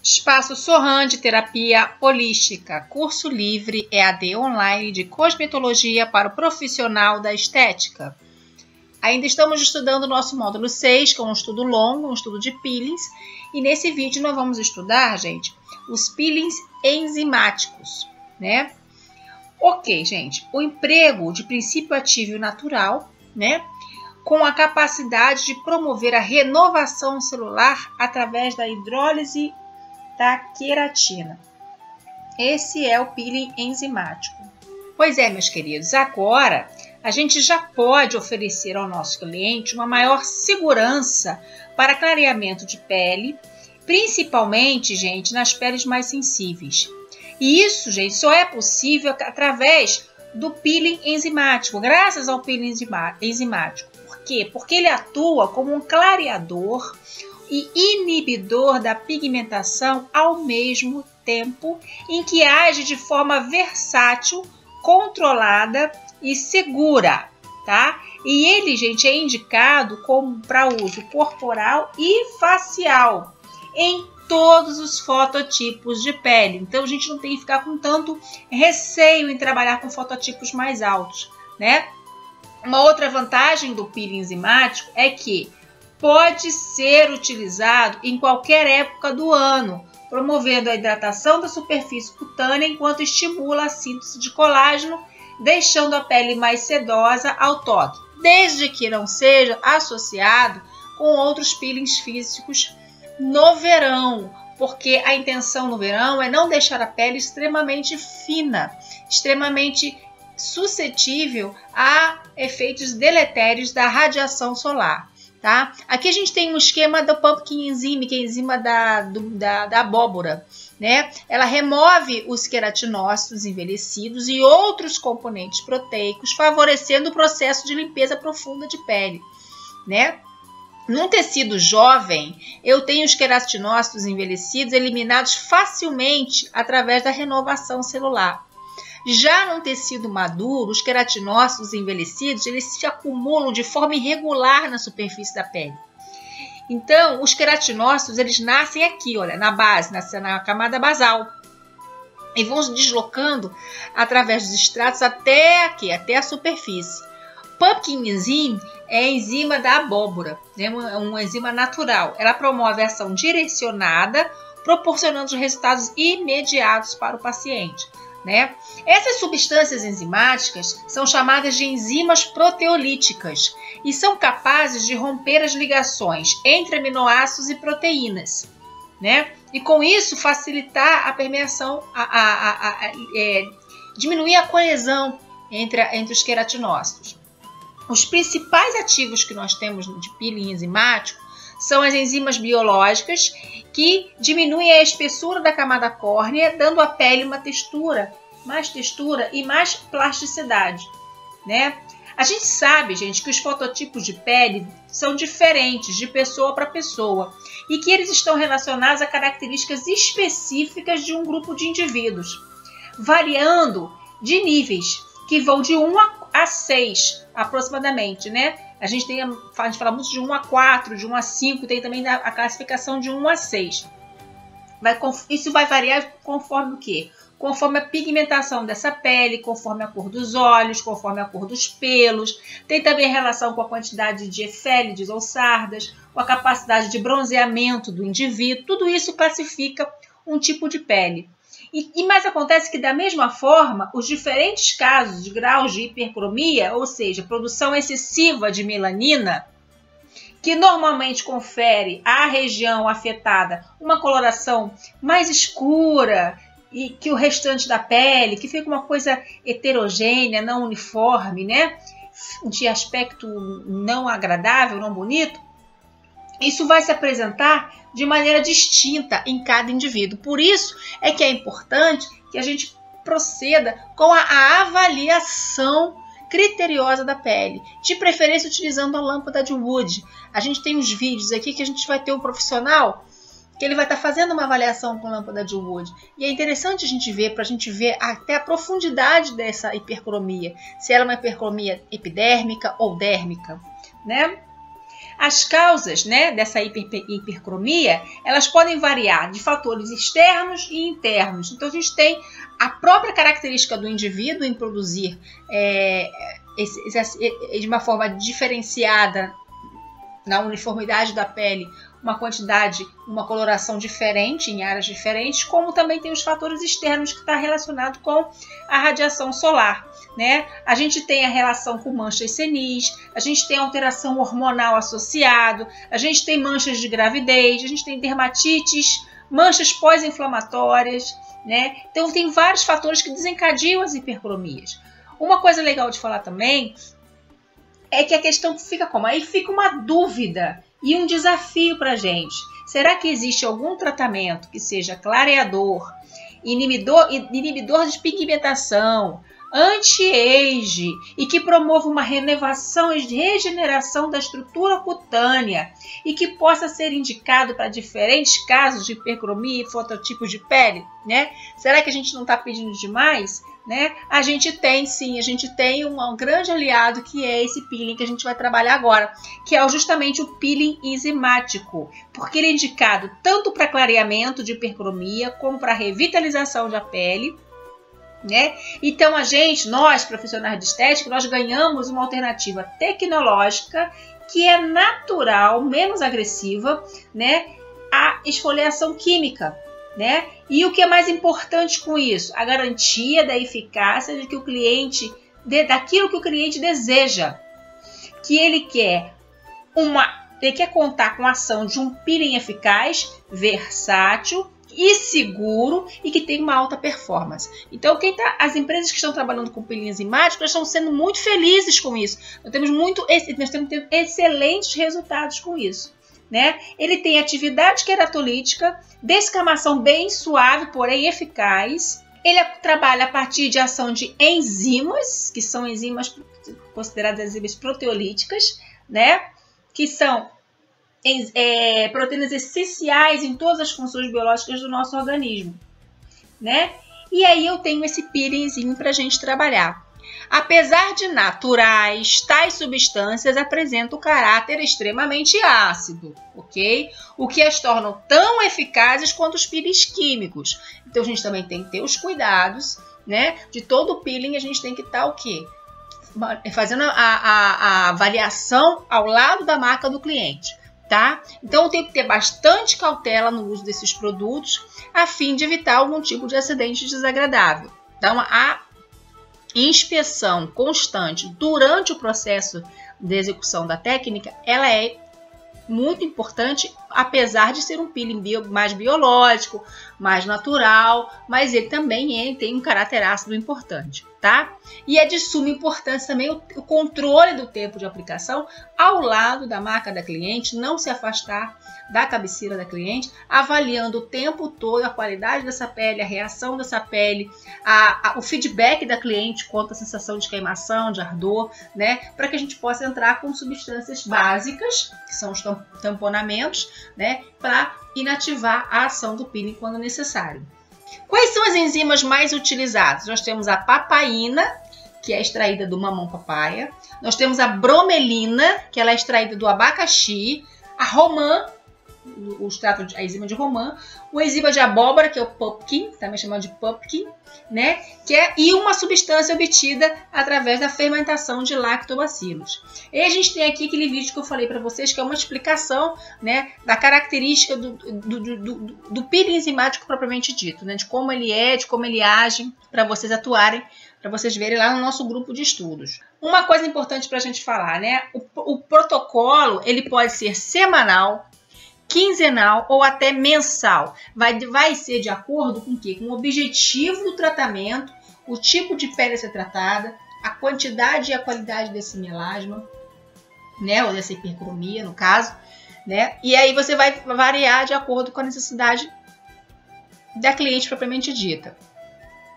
Espaço Sorran de Terapia Holística, curso livre EAD online de cosmetologia para o profissional da estética. Ainda estamos estudando o nosso módulo 6, que é um estudo longo, um estudo de peelings, e nesse vídeo nós vamos estudar, gente, os peelings enzimáticos, né? Ok, gente, o emprego de princípio ativo natural, né? Com a capacidade de promover a renovação celular através da hidrólise da queratina. Esse é o peeling enzimático. Pois é, meus queridos, agora a gente já pode oferecer ao nosso cliente uma maior segurança para clareamento de pele, principalmente, gente, nas peles mais sensíveis. E isso, gente, só é possível através do peeling enzimático, graças ao peeling enzimático. Por quê? Porque ele atua como um clareador e inibidor da pigmentação ao mesmo tempo, em que age de forma versátil, controlada e segura, tá? E ele, gente, é indicado como para uso corporal e facial em todos os fototipos de pele. Então a gente não tem que ficar com tanto receio em trabalhar com fototipos mais altos, né? Uma outra vantagem do peeling enzimático é que pode ser utilizado em qualquer época do ano, promovendo a hidratação da superfície cutânea enquanto estimula a síntese de colágeno, deixando a pele mais sedosa ao toque, desde que não seja associado com outros peelings físicos no verão, porque a intenção no verão é não deixar a pele extremamente fina, extremamente suscetível a efeitos deletérios da radiação solar. Tá? Aqui a gente tem um esquema do Pumpkin Enzyme, que é a enzima da abóbora, né? Ela remove os queratinócitos envelhecidos e outros componentes proteicos, favorecendo o processo de limpeza profunda de pele, né? Num tecido jovem, eu tenho os queratinócitos envelhecidos eliminados facilmente através da renovação celular. Já num tecido maduro, os queratinócitos envelhecidos, eles se acumulam de forma irregular na superfície da pele. Então, os queratinócitos, eles nascem aqui, olha, na base, na camada basal. E vão se deslocando através dos estratos até aqui, até a superfície. Pumpkin Enzyme é a enzima da abóbora, né? Uma enzima natural. Ela promove a ação direcionada, proporcionando resultados imediatos para o paciente, né? Essas substâncias enzimáticas são chamadas de enzimas proteolíticas e são capazes de romper as ligações entre aminoácidos e proteínas, né? E com isso facilitar a permeação, diminuir a coesão entre os queratinócitos. Os principais ativos que nós temos de peeling enzimático são as enzimas biológicas, que diminuem a espessura da camada córnea, dando à pele uma mais textura e mais plasticidade, né? A gente sabe, gente, que os fototipos de pele são diferentes de pessoa para pessoa e que eles estão relacionados a características específicas de um grupo de indivíduos, variando de níveis que vão de 1 a 6 aproximadamente, né? A gente fala muito de 1 a 4, de 1 a 5, tem também a classificação de 1 a 6. Isso vai variar conforme o quê? Conforme a pigmentação dessa pele, conforme a cor dos olhos, conforme a cor dos pelos. Tem também relação com a quantidade de efélides ou sardas, com a capacidade de bronzeamento do indivíduo. Tudo isso classifica um tipo de pele. Mas acontece que, da mesma forma, os diferentes casos de graus de hipercromia, ou seja, produção excessiva de melanina, que normalmente confere à região afetada uma coloração mais escura e que o restante da pele, que fica uma coisa heterogênea, não uniforme, né? De aspecto não agradável, não bonito, isso vai se apresentar de maneira distinta em cada indivíduo. Por isso é que é importante que a gente proceda com a avaliação criteriosa da pele, de preferência utilizando a lâmpada de Wood. A gente tem uns vídeos aqui que a gente vai ter um profissional que ele vai estar fazendo uma avaliação com lâmpada de Wood. E é interessante a gente ver, para a gente ver até a profundidade dessa hipercromia, se ela é uma hipercromia epidérmica ou dérmica, né? As causas, né, dessa hipercromia, elas podem variar de fatores externos e internos. Então, a gente tem a própria característica do indivíduo em produzir de uma forma diferenciada na uniformidade da pele, uma quantidade, uma coloração diferente em áreas diferentes, como também tem os fatores externos que está relacionado com a radiação solar, né? A gente tem a relação com manchas senis, a gente tem alteração hormonal associado, a gente tem manchas de gravidez, a gente tem dermatites, manchas pós-inflamatórias, né? Então tem vários fatores que desencadeiam as hipercromias. Uma coisa legal de falar também é que a questão fica como? Aí fica uma dúvida e um desafio para a gente. Será que existe algum tratamento que seja clareador, inibidor de pigmentação, anti-age e que promova uma renovação e regeneração da estrutura cutânea e que possa ser indicado para diferentes casos de hipercromia e fototipos de pele, né? Será que a gente não está pedindo demais? Né? A gente tem sim, a gente tem um grande aliado que é esse peeling que a gente vai trabalhar agora, que é justamente o peeling enzimático, porque ele é indicado tanto para clareamento de hipercromia como para revitalização da pele, né? Então nós profissionais de estética, nós ganhamos uma alternativa tecnológica que é natural, menos agressiva, né? A esfoliação química, né? E o que é mais importante com isso? A garantia da eficácia de que o cliente, daquilo que o cliente deseja, que ele quer contar com a ação de um peeling eficaz, versátil e seguro e que tem uma alta performance. Então, as empresas que estão trabalhando com peeling enzimático estão sendo muito felizes com isso. Nós temos tendo excelentes resultados com isso, né? Ele tem atividade queratolítica, descamação bem suave, porém eficaz. Ele trabalha a partir de ação de enzimas, que são enzimas consideradas enzimas proteolíticas, né? Que são proteínas essenciais em todas as funções biológicas do nosso organismo, né? E aí eu tenho esse peelingzinho para a gente trabalhar. Apesar de naturais, tais substâncias apresentam caráter extremamente ácido, ok? O que as tornam tão eficazes quanto os peelings químicos. Então a gente também tem que ter os cuidados, né? De todo o peeling a gente tem que estar o quê? Fazendo a avaliação ao lado da marca do cliente, tá? Então tem que ter bastante cautela no uso desses produtos a fim de evitar algum tipo de acidente desagradável. Então a inspeção constante durante o processo de execução da técnica, ela é muito importante, apesar de ser um peeling mais biológico, mais natural, mas ele também tem um caráter ácido importante, tá? E é de suma importância também o controle do tempo de aplicação ao lado da marca da cliente, não se afastar da cabeceira da cliente, avaliando o tempo todo a qualidade dessa pele, a reação dessa pele, o feedback da cliente quanto à sensação de queimação, de ardor, né? Para que a gente possa entrar com substâncias básicas, que são os tamponamentos, né? Para inativar a ação do peeling quando necessário. Quais são as enzimas mais utilizadas? Nós temos a papaína, que é extraída do mamão papaya. Nós temos a bromelina, que ela é extraída do abacaxi. A romã, a enzima de romã, o enzima de abóbora, que é o pumpkin, também chamado de pumpkin, né? E uma substância obtida através da fermentação de lactobacilos. E a gente tem aqui aquele vídeo que eu falei para vocês, que é uma explicação, né, da característica do peeling enzimático propriamente dito, né? De como ele é, de como ele age, para vocês atuarem, para vocês verem lá no nosso grupo de estudos. Uma coisa importante para a gente falar, né? O protocolo, ele pode ser semanal, quinzenal ou até mensal. Vai ser de acordo com o quê? Com o objetivo do tratamento, o tipo de pele a ser tratada, a quantidade e a qualidade desse melasma, né? Ou dessa hipercromia, no caso, né? E aí você vai variar de acordo com a necessidade da cliente propriamente dita.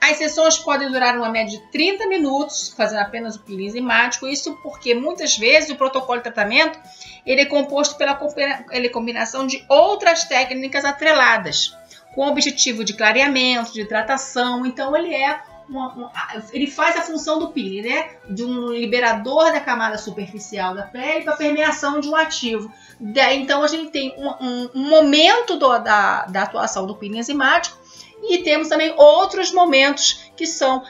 As sessões podem durar uma média de 30 minutos, fazendo apenas o peeling enzimático. Isso porque muitas vezes o protocolo de tratamento ele é composto pela combinação de outras técnicas atreladas, com o objetivo de clareamento, de hidratação. Então ele é ele faz a função do peeling, né? De um liberador da camada superficial da pele para permeação de um ativo. Então a gente tem um momento da atuação do peeling enzimático e temos também outros momentos que são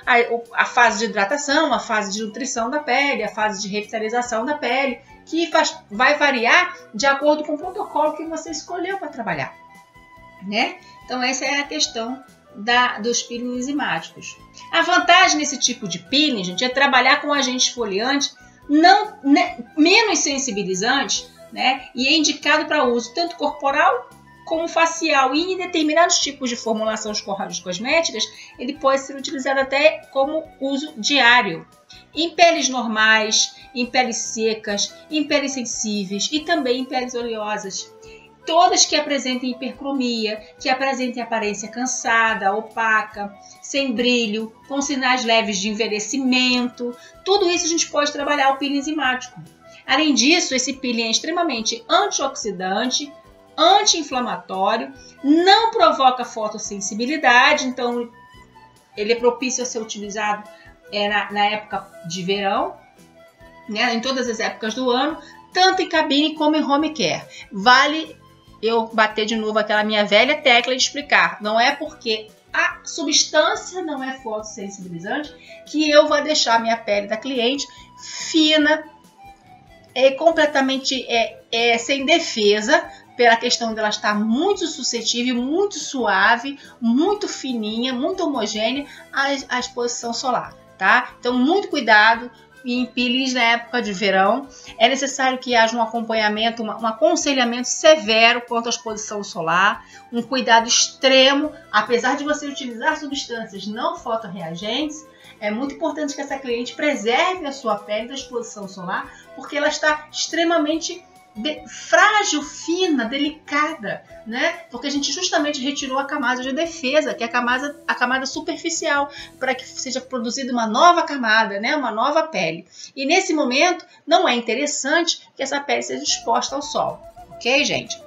a fase de hidratação, a fase de nutrição da pele, a fase de revitalização da pele, que vai variar de acordo com o protocolo que você escolheu para trabalhar, né? Então essa é a questão dos peelings enzimáticos. A vantagem nesse tipo de peeling, gente, é trabalhar com agente esfoliante menos sensibilizante, né? E é indicado para uso tanto corporal como facial, e em determinados tipos de formulações cosméticas ele pode ser utilizado até como uso diário. Em peles normais, em peles secas, em peles sensíveis e também em peles oleosas. Todas que apresentem hipercromia, que apresentem aparência cansada, opaca, sem brilho, com sinais leves de envelhecimento, tudo isso a gente pode trabalhar o peeling enzimático. Além disso, esse peeling é extremamente antioxidante, anti-inflamatório, não provoca fotossensibilidade, então ele é propício a ser utilizado na época de verão, né, em todas as épocas do ano, tanto em cabine como em home care. Vale eu bater de novo aquela minha velha tecla de explicar, não é porque a substância não é fotossensibilizante que eu vou deixar a minha pele da cliente fina, completamente sem defesa, pela questão dela estar muito suscetível, muito suave, muito fininha, muito homogênea à exposição solar, tá? Então, muito cuidado em peelings na época de verão. É necessário que haja um acompanhamento, um aconselhamento severo quanto à exposição solar, um cuidado extremo, apesar de você utilizar substâncias não fotorreagentes. É muito importante que essa cliente preserve a sua pele da exposição solar, porque ela está extremamente frágil, fina, delicada, né? Porque a gente justamente retirou a camada de defesa, que é a camada superficial, para que seja produzida uma nova camada, né? Uma nova pele. E nesse momento não é interessante que essa pele seja exposta ao sol, ok, gente?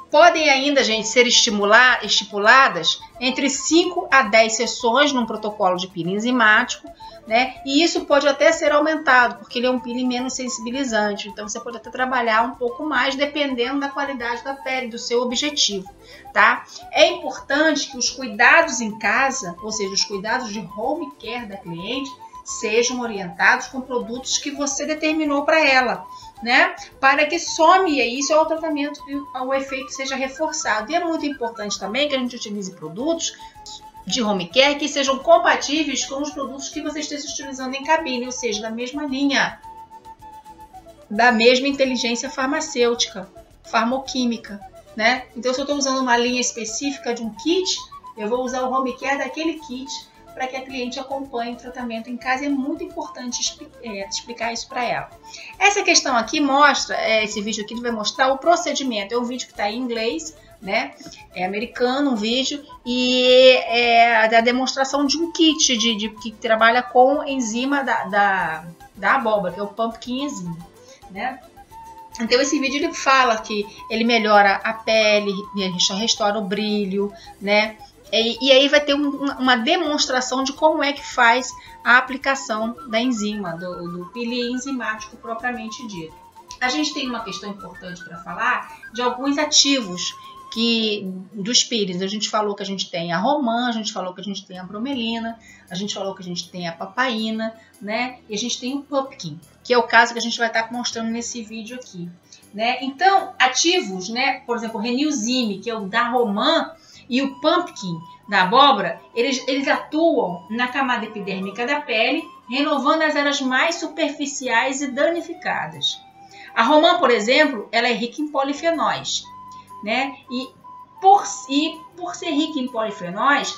Podem ainda, gente, ser estipuladas entre 5 a 10 sessões num protocolo de peeling enzimático, né? E isso pode até ser aumentado, porque ele é um peeling menos sensibilizante. Então, você pode até trabalhar um pouco mais, dependendo da qualidade da pele, do seu objetivo, tá? É importante que os cuidados em casa, ou seja, os cuidados de home care da cliente, sejam orientados com produtos que você determinou para ela, né? Para que some, e isso é o tratamento e o efeito seja reforçado. E é muito importante também que a gente utilize produtos de home care que sejam compatíveis com os produtos que você esteja utilizando em cabine, ou seja, da mesma linha, da mesma inteligência farmacêutica, farmoquímica, né? Então, se eu estou usando uma linha específica de um kit, eu vou usar o home care daquele kit para que a cliente acompanhe o tratamento em casa. É muito importante explicar isso para ela. Essa questão aqui mostra, esse vídeo aqui vai mostrar o procedimento. É um vídeo que está em inglês, né? É americano, um vídeo, e é a demonstração de um kit que trabalha com enzima da abóbora, que é o pumpkin enzyme, né? Então esse vídeo ele fala que ele melhora a pele, restaura o brilho, né? E aí vai ter uma demonstração de como é que faz a aplicação da enzima, do peeling enzimático propriamente dito. A gente tem uma questão importante para falar de alguns ativos dos peelings. A gente falou que a gente tem a romã, a gente falou que a gente tem a bromelina, a gente falou que a gente tem a papaina, né? E a gente tem o pumpkin, que é o caso que a gente vai estar mostrando nesse vídeo aqui, né? Então, ativos, né? Por exemplo, o renilzime, que é o da romã, e o pumpkin da abóbora, eles atuam na camada epidérmica da pele, renovando as áreas mais superficiais e danificadas. A romã, por exemplo, ela é rica em polifenóis, né? E por ser rica em polifenóis,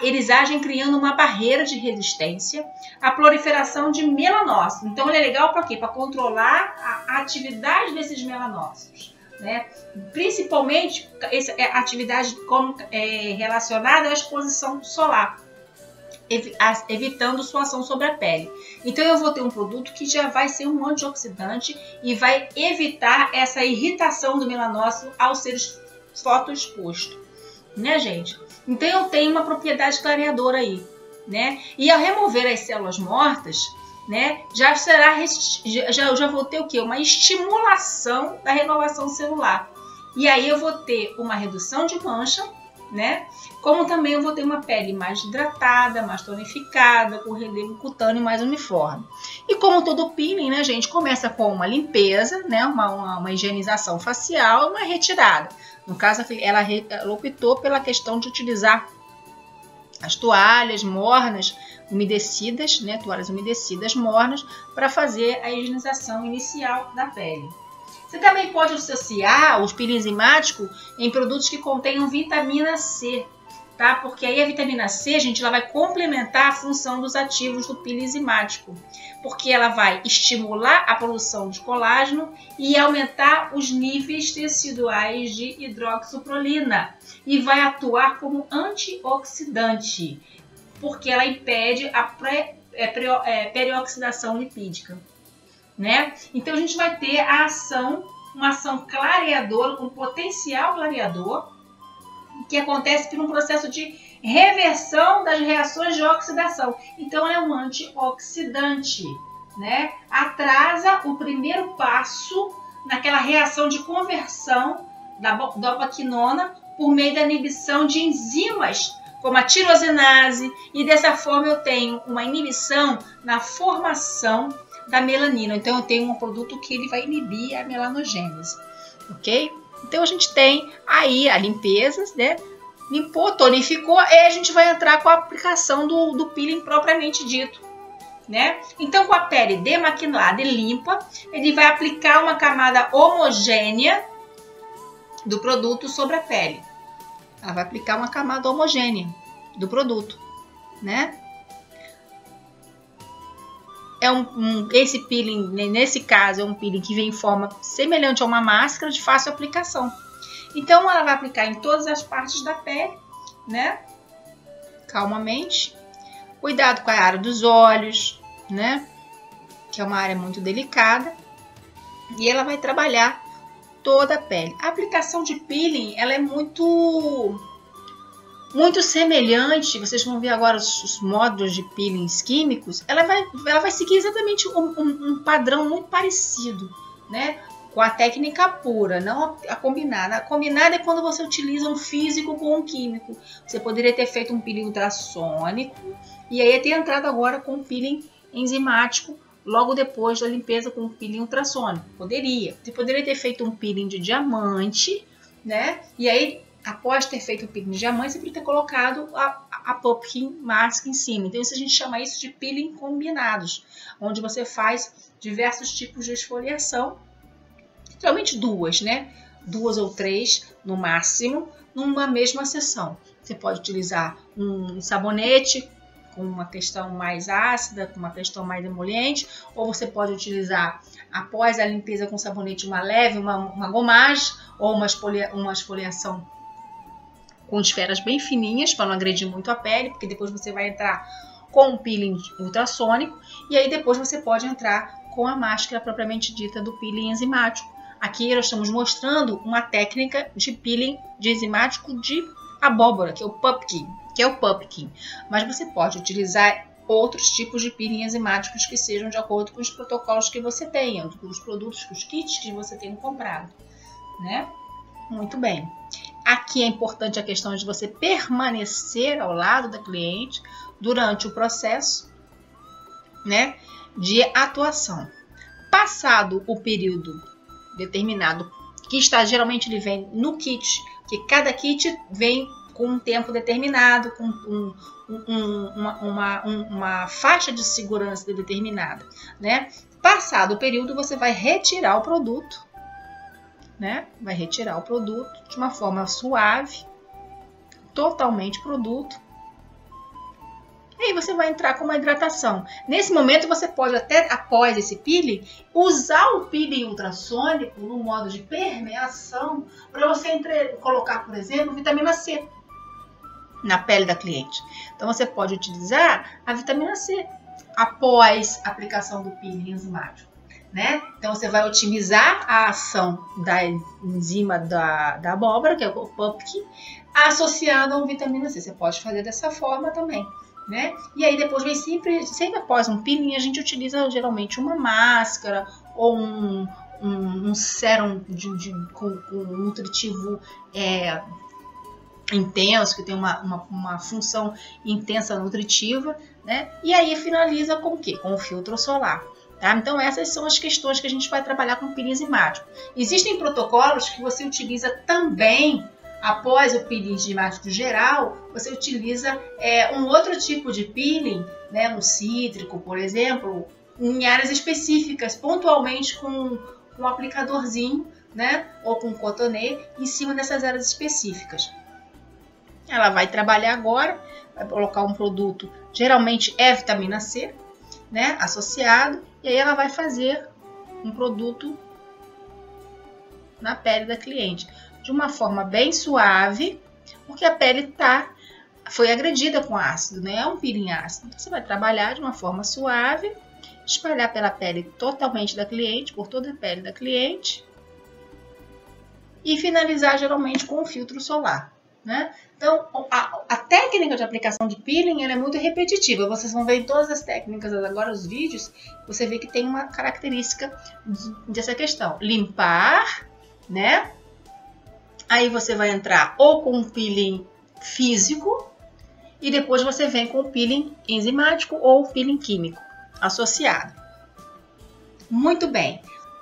eles agem criando uma barreira de resistência à proliferação de melanócitos. Então, ele é legal para quê? Para controlar a atividade desses melanócitos, né? Principalmente a atividade relacionada à exposição solar, evitando sua ação sobre a pele. Então eu vou ter um produto que já vai ser um antioxidante e vai evitar essa irritação do melanócito ao ser fotoexposto, né, gente? Então eu tenho uma propriedade clareadora aí, né? E ao remover as células mortas, né, já vou ter o quê? Uma estimulação da renovação celular. E aí eu vou ter uma redução de mancha, né? Como também eu vou ter uma pele mais hidratada, mais tonificada, com relevo cutâneo mais uniforme. E como todo peeling, né, gente, começa com uma limpeza, né, uma higienização facial e uma retirada. No caso, ela optou pela questão de utilizar as toalhas mornas, umedecidas, né, toalhas umedecidas mornas, para fazer a higienização inicial da pele. Você também pode associar os peeling enzimáticos em produtos que contenham vitamina C, tá? Porque aí a vitamina C, gente, ela vai complementar a função dos ativos do peeling enzimático, porque ela vai estimular a produção de colágeno e aumentar os níveis teciduais de hidroxiprolina e vai atuar como antioxidante, porque ela impede a perioxidação lipídica, né? Então a gente vai ter uma ação clareadora, com potencial clareador, que acontece por um processo de reversão das reações de oxidação. Então ela é um antioxidante, né? Atrasa o primeiro passo naquela reação de conversão da dopaquinona por meio da inibição de enzimas como a tirosinase, e dessa forma eu tenho uma inibição na formação da melanina. Então eu tenho um produto que ele vai inibir a melanogênese, ok? Então a gente tem aí a limpeza, né? Limpou, tonificou, e a gente vai entrar com a aplicação do peeling propriamente dito, né? Então com a pele demaquilada e limpa, ele vai aplicar uma camada homogênea do produto sobre a pele. Ela vai aplicar uma camada homogênea do produto, né? Esse peeling, nesse caso, é um peeling que vem em forma semelhante a uma máscara de fácil aplicação. Então, ela vai aplicar em todas as partes da pele, né? Calmamente. Cuidado com a área dos olhos, né? Que é uma área muito delicada. E ela vai trabalhar toda a pele. A aplicação de peeling, ela é muito semelhante. Vocês vão ver agora os módulos de peelings químicos. Ela vai seguir exatamente um padrão muito parecido, né? Com a técnica pura, não a combinada. A combinada é quando você utiliza um físico com um químico. Você poderia ter feito um peeling ultrassônico e aí ter entrado agora com um peeling enzimático logo depois da limpeza com um peeling ultrassônico. Poderia. Você poderia ter feito um peeling de diamante, né? E aí, após ter feito o peeling de diamante, você poderia ter colocado a pumpkin mask em cima. Então, isso a gente chama isso de peeling combinados, onde você faz diversos tipos de esfoliação. Geralmente duas, né? 2 ou 3 no máximo, numa mesma sessão. Você pode utilizar um sabonete com uma questão mais ácida, com uma questão mais emoliente, ou você pode utilizar, após a limpeza com sabonete, uma leve, uma gomagem, ou uma esfoliação com esferas bem fininhas, para não agredir muito a pele, porque depois você vai entrar com um peeling ultrassônico, e aí depois você pode entrar com a máscara propriamente dita do peeling enzimático. Aqui nós estamos mostrando uma técnica de peeling de enzimático de abóbora, que é o pumpkin. Mas você pode utilizar outros tipos de peeling enzimáticos que sejam de acordo com os protocolos que você tenha, com os produtos, com os kits que você tenha comprado, né? Muito bem. Aqui é importante a questão de você permanecer ao lado da cliente durante o processo, né, de atuação. Passado o período determinado, que está geralmente ele vem no kit, que cada kit vem com um tempo determinado, com uma faixa de segurança determinada, né? Passado o período, você vai retirar o produto, né? Vai retirar o produto de uma forma suave, totalmente produto. E aí você vai entrar com uma hidratação. Nesse momento você pode até, após esse peeling, usar o peeling ultrassônico no modo de permeação para você colocar, por exemplo, vitamina C na pele da cliente. Então você pode utilizar a vitamina C após a aplicação do peeling enzimático, né? Então você vai otimizar a ação da enzima da abóbora, que é o pumpkin, associado a vitamina C. Você pode fazer dessa forma também, né? E aí depois vem sempre após um peeling, a gente utiliza geralmente uma máscara ou um sérum com nutritivo intenso, que tem uma função intensa nutritiva, né? E aí finaliza com o quê? Com o filtro solar. Tá? Então essas são as questões que a gente vai trabalhar com peeling enzimático. Existem protocolos que você utiliza também após o peeling enzimático geral, você utiliza um outro tipo de peeling, né, no cítrico, por exemplo, em áreas específicas, pontualmente com um aplicadorzinho, né, ou com um cotonete em cima dessas áreas específicas. Ela vai trabalhar agora, vai colocar um produto, geralmente é vitamina C, né, associado, e aí ela vai fazer um produto na pele da cliente, de uma forma bem suave, porque a pele foi agredida com ácido, né? É um peeling ácido. Então você vai trabalhar de uma forma suave, espalhar pela pele totalmente da cliente, por toda a pele da cliente, e finalizar geralmente com o filtro solar, né? Então, a técnica de aplicação de peeling ela é muito repetitiva. Vocês vão ver em todas as técnicas agora, os vídeos, você vê que tem uma característica dessa questão. Limpar, né? Aí você vai entrar ou com um peeling físico e depois você vem com o peeling enzimático ou o peeling químico associado. Muito bem.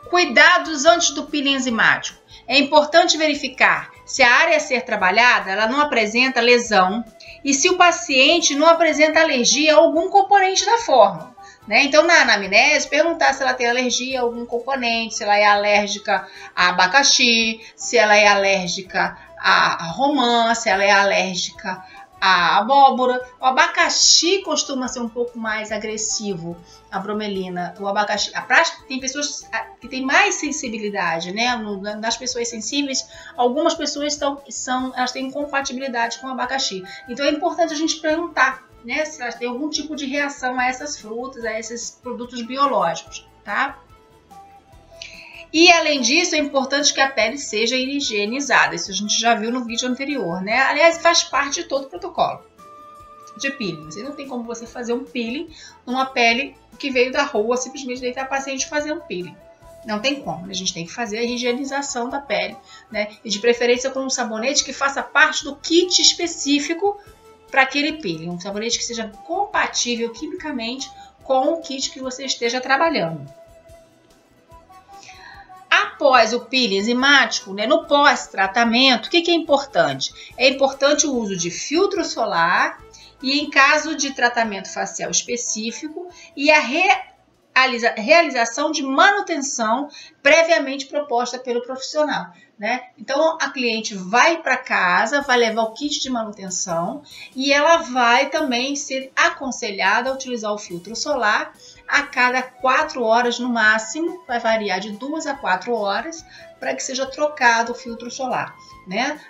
Cuidados antes do peeling enzimático. É importante verificar se a área a ser trabalhada ela não apresenta lesão e se o paciente não apresenta alergia a algum componente da fórmula. Né? Então, na anamnese, perguntar se ela tem alergia a algum componente, se ela é alérgica a abacaxi, se ela é alérgica a romã, se ela é alérgica a abóbora. O abacaxi costuma ser um pouco mais agressivo, a bromelina. O abacaxi, a prática, tem pessoas que têm mais sensibilidade, né? Das pessoas sensíveis, algumas pessoas elas têm incompatibilidade com o abacaxi. Então, é importante a gente perguntar, né, se elas têm algum tipo de reação a essas frutas, a esses produtos biológicos, tá? E além disso, é importante que a pele seja higienizada. Isso a gente já viu no vídeo anterior, né? Aliás, faz parte de todo o protocolo de peeling. Você não tem como você fazer um peeling numa pele que veio da rua, simplesmente deitar a paciente fazer um peeling. Não tem como, a gente tem que fazer a higienização da pele, né? E de preferência com um sabonete que faça parte do kit específico para aquele peeling, um sabonete que seja compatível quimicamente com o kit que você esteja trabalhando. Após o peeling enzimático, né, no pós-tratamento, o que é importante? É importante o uso de filtro solar e, em caso de tratamento facial específico, e a realização de manutenção previamente proposta pelo profissional. Né? Então, a cliente vai para casa, vai levar o kit de manutenção e ela vai também ser aconselhada a utilizar o filtro solar a cada 4 horas no máximo, vai variar de 2 a 4 horas para que seja trocado o filtro solar. Né?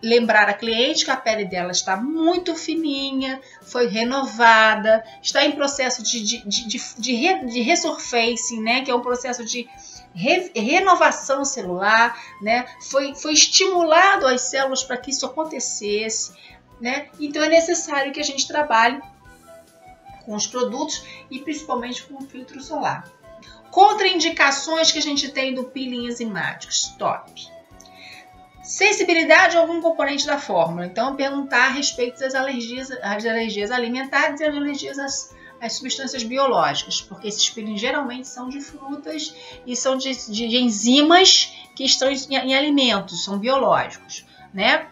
Lembrar a cliente que a pele dela está muito fininha, foi renovada, está em processo de resurfacing, né? Que é um processo de renovação celular, né? Foi estimulado as células para que isso acontecesse, né? Então é necessário que a gente trabalhe com os produtos e principalmente com o filtro solar. Contraindicações que a gente tem do peeling enzimático, stop. Sensibilidade a algum componente da fórmula. Então, perguntar a respeito das alergias alimentares e as alergias às substâncias biológicas, porque esses peelings geralmente são de frutas e são de enzimas que estão em alimentos, são biológicos, né?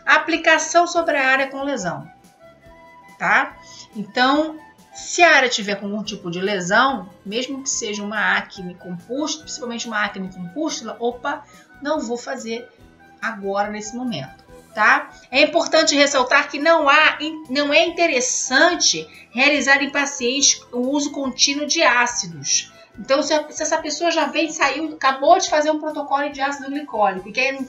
Aplicação sobre a área com lesão, tá? Então, se a área tiver com algum tipo de lesão, mesmo que seja uma acne com pústula, principalmente uma acne com pústula, opa, não vou fazer agora nesse momento, tá? É importante ressaltar que não é interessante realizar em pacientes o uso contínuo de ácidos. Então, se essa pessoa já acabou de fazer um protocolo de ácido glicólico e quer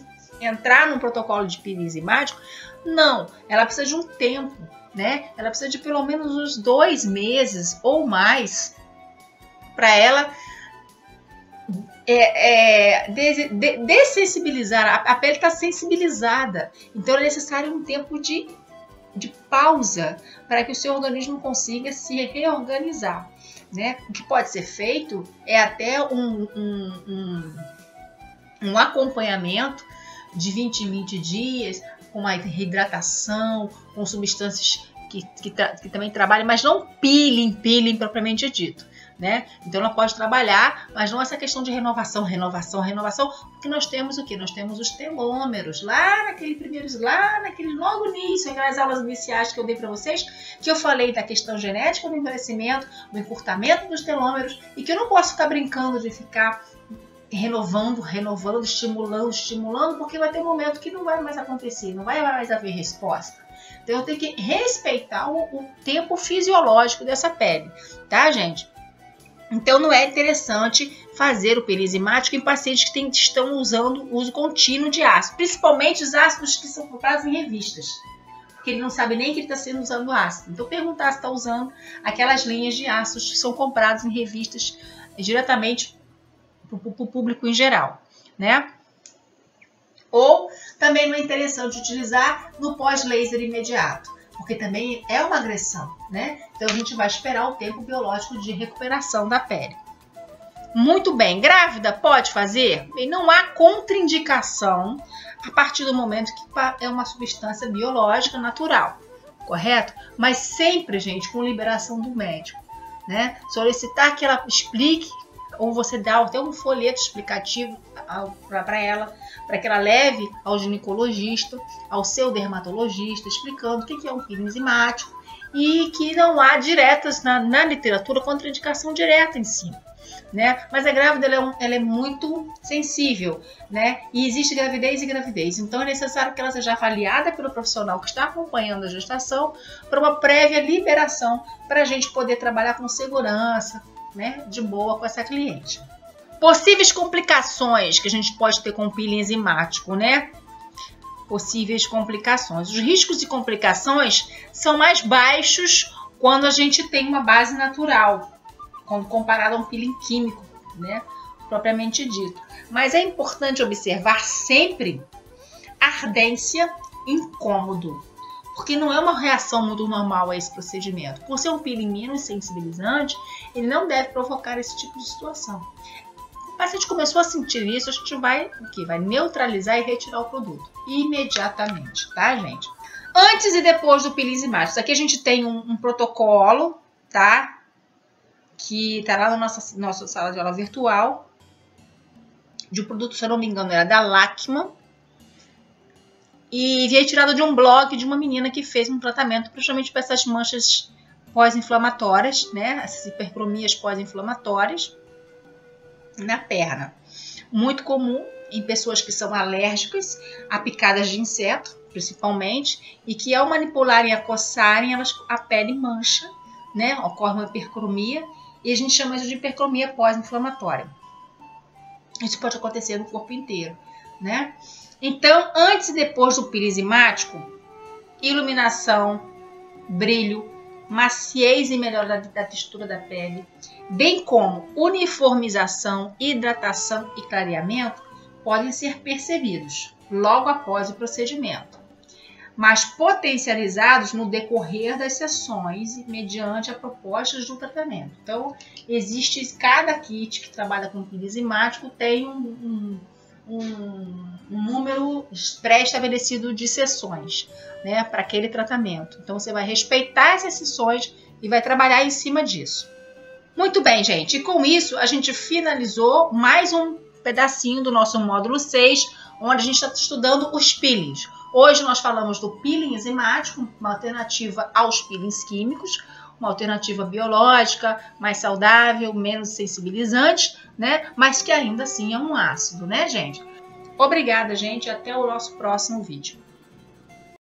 entrar num protocolo de peeling enzimático, não, ela precisa de um tempo, né? Ela precisa de pelo menos uns 2 meses ou mais para ela dessensibilizar. A pele está sensibilizada, então é necessário um tempo de de pausa para que o seu organismo consiga se reorganizar, né? O que pode ser feito é até um acompanhamento de 20 em 20 dias, com uma reidratação, com substâncias que também trabalhem, mas não peeling propriamente dito, né? Então ela pode trabalhar, mas não essa questão de renovação, porque nós temos o quê? Nós temos os telômeros, lá naquele logo início, aquelas aulas iniciais que eu dei para vocês, que eu falei da questão genética do envelhecimento, do encurtamento dos telômeros, e que eu não posso ficar brincando de ficar renovando, estimulando, porque vai ter um momento que não vai mais acontecer, não vai mais haver resposta. Então eu tenho que respeitar o tempo fisiológico dessa pele, tá, gente? Então não é interessante fazer o peeling enzimático em pacientes que estão usando o uso contínuo de ácido, principalmente os ácidos que são comprados em revistas, porque ele não sabe nem que ele está sendo usando ácido. Então perguntar se está usando aquelas linhas de ácidos que são comprados em revistas diretamente para o público em geral, né? Ou também não é interessante utilizar no pós-laser imediato, porque também é uma agressão, né? Então a gente vai esperar o tempo biológico de recuperação da pele. Muito bem, grávida pode fazer? Bem, não há contraindicação a partir do momento que é uma substância biológica natural, correto? Mas sempre, gente, com liberação do médico, né? Solicitar que ela explique, ou você dá até um folheto explicativo para ela, para que ela leve ao ginecologista, ao seu dermatologista, explicando o que é um peeling enzimático e que não há diretas na literatura contraindicação direta em si, né? Mas a grávida ela é muito sensível, né? E existe gravidez e gravidez, então é necessário que ela seja avaliada pelo profissional que está acompanhando a gestação para uma prévia liberação para a gente poder trabalhar com segurança, né? De boa com essa cliente. Possíveis complicações que a gente pode ter com o peeling enzimático, né? Possíveis complicações. Os riscos de complicações são mais baixos quando a gente tem uma base natural, quando comparado a um peeling químico, né? Propriamente dito. Mas é importante observar sempre ardência, incômodo, porque não é uma reação muito normal a esse procedimento. Por ser um peeling menos sensibilizante, ele não deve provocar esse tipo de situação. Mas se a gente começou a sentir isso, a gente vai neutralizar e retirar o produto imediatamente, tá, gente? Antes e depois do peeling enzimático. Aqui a gente tem um protocolo, tá? Que tá lá na nossa sala de aula virtual. De um produto, se eu não me engano, era da Lachman. E veio tirado de um blog de uma menina que fez um tratamento justamente para essas manchas pós-inflamatórias, né? Essas hipercromias pós-inflamatórias na perna. Muito comum em pessoas que são alérgicas a picadas de inseto, principalmente, e que ao manipularem e a coçarem, a pele mancha, né? Ocorre uma hipercromia e a gente chama isso de hipercromia pós-inflamatória. Isso pode acontecer no corpo inteiro, né? Então, antes e depois do peeling enzimático, iluminação, brilho, maciez e melhora da textura da pele, bem como uniformização, hidratação e clareamento podem ser percebidos logo após o procedimento, mas potencializados no decorrer das sessões e mediante a proposta do tratamento. Então, cada kit que trabalha com peeling enzimático tem um número pré-estabelecido de sessões, né, para aquele tratamento. Então, você vai respeitar essas sessões e vai trabalhar em cima disso. Muito bem, gente. E com isso, a gente finalizou mais um pedacinho do nosso módulo 6, onde a gente está estudando os peelings. Hoje nós falamos do peeling enzimático, uma alternativa aos peelings químicos, uma alternativa biológica, mais saudável, menos sensibilizante, né? Mas que ainda assim é um ácido, né, gente? Obrigada, gente. Até o nosso próximo vídeo.